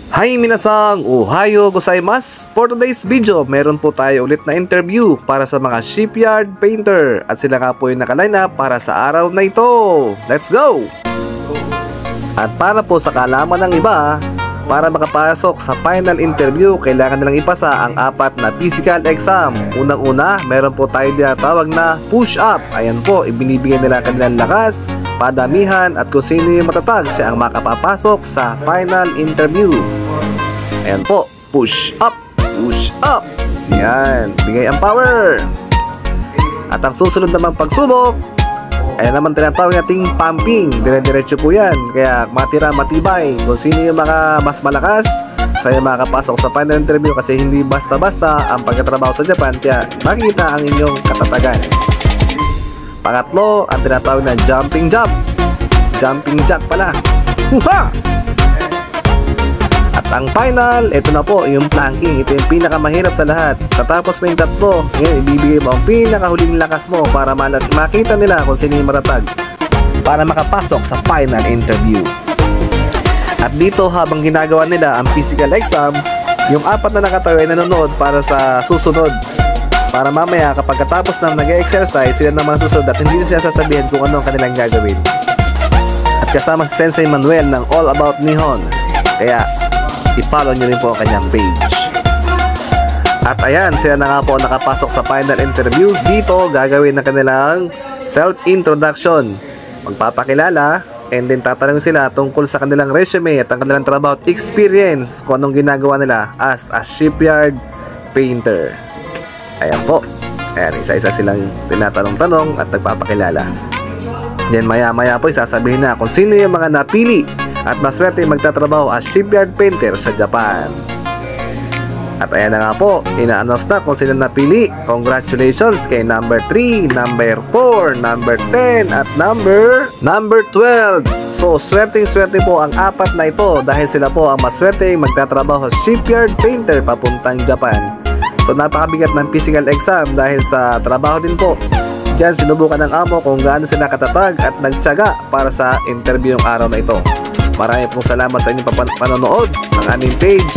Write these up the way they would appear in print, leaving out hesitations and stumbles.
Hi minasang, ohayo gozaimasu. For today's video, meron po tayo ulit na interview para sa mga shipyard painter at sila nga po yung nakaline up para sa araw na ito. Let's go! At para po sa kaalaman ng iba, para makapasok sa final interview, kailangan nilang ipasa ang 4 na physical exam. Unang-una, meron po tayo tinatawag na push-up. Ayan po, ibinibigyan nila kanilang lakas, padamihan at kung sino yung matatag, siya ang makapapasok sa final interview. Ayan po, push-up, push-up. Yan, bigay ang power. At ang susunod naman pagsubok, ayan naman tinatawag nating pumping. Dire-diretso po yan. Kaya matira matibay. Kung sino yung mas malakas, saya makakapasok sa final interview kasi hindi basta-basta ang pagkatrabaho sa Japan. Kaya makikita ang inyong katatagan. Pangatlo, ang tinatawag na jumping jack. Jumping jack pala. Huha! At ang final, ito na po, yung planking. Ito yung pinakamahirap sa lahat. Tatapos mo yung tatlo, ngayon ibibigay mo ang pinakahuling lakas mo para makita nila kung sino yung matatag para makapasok sa final interview. At dito habang ginagawa nila ang physical exam, yung 4 na nakatayo ay nanonood para sa susunod. Para mamaya kapag katapos na nag-exercise, sila naman susunod at hindi na siya sasabihin kung ano ang kanilang gagawin. At kasama si Sensei Manuel ng All About Nihon. Kaya i-follow nyo rin po ang kanyang page. At ayan, sila na nga po nakapasok sa final interview. Dito, gagawin na kanilang self-introduction. Magpapakilala, and then tatanungin sila tungkol sa kanilang resume at ang kanilang trabaho at experience kung anong ginagawa nila as a shipyard painter. Ayan po. Ayan, isa-isa silang tinatanong-tanong at nagpapakilala. Then maya-maya po, isasabihin na kung sino yung mga napili at maswerte magtatrabaho as shipyard painter sa Japan. At ayan na nga po, ina-announce na kung sino napili. Congratulations kay number 3, number 4, number 10 at number 12. So swerte po ang 4 na ito dahil sila po ang maswerte magtatrabaho as shipyard painter papuntang Japan. So napakabigat ng physical exam dahil sa trabaho din po. Diyan sinubukan ng amo kung gaano sila katatag at nagtiyaga para sa interview yung araw na ito. Marami pong salamat sa inyong panonood ng aming page.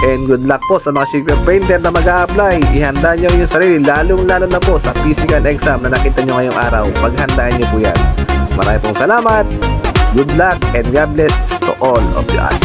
And good luck po sa mga shipyard painter na mag-a-apply. Ihanda nyo yung sarili, lalong-lalo na po sa physical exam na nakita nyo ngayong araw. Paghandaan nyo po yan. Marami pong salamat. Good luck and God bless to all of us.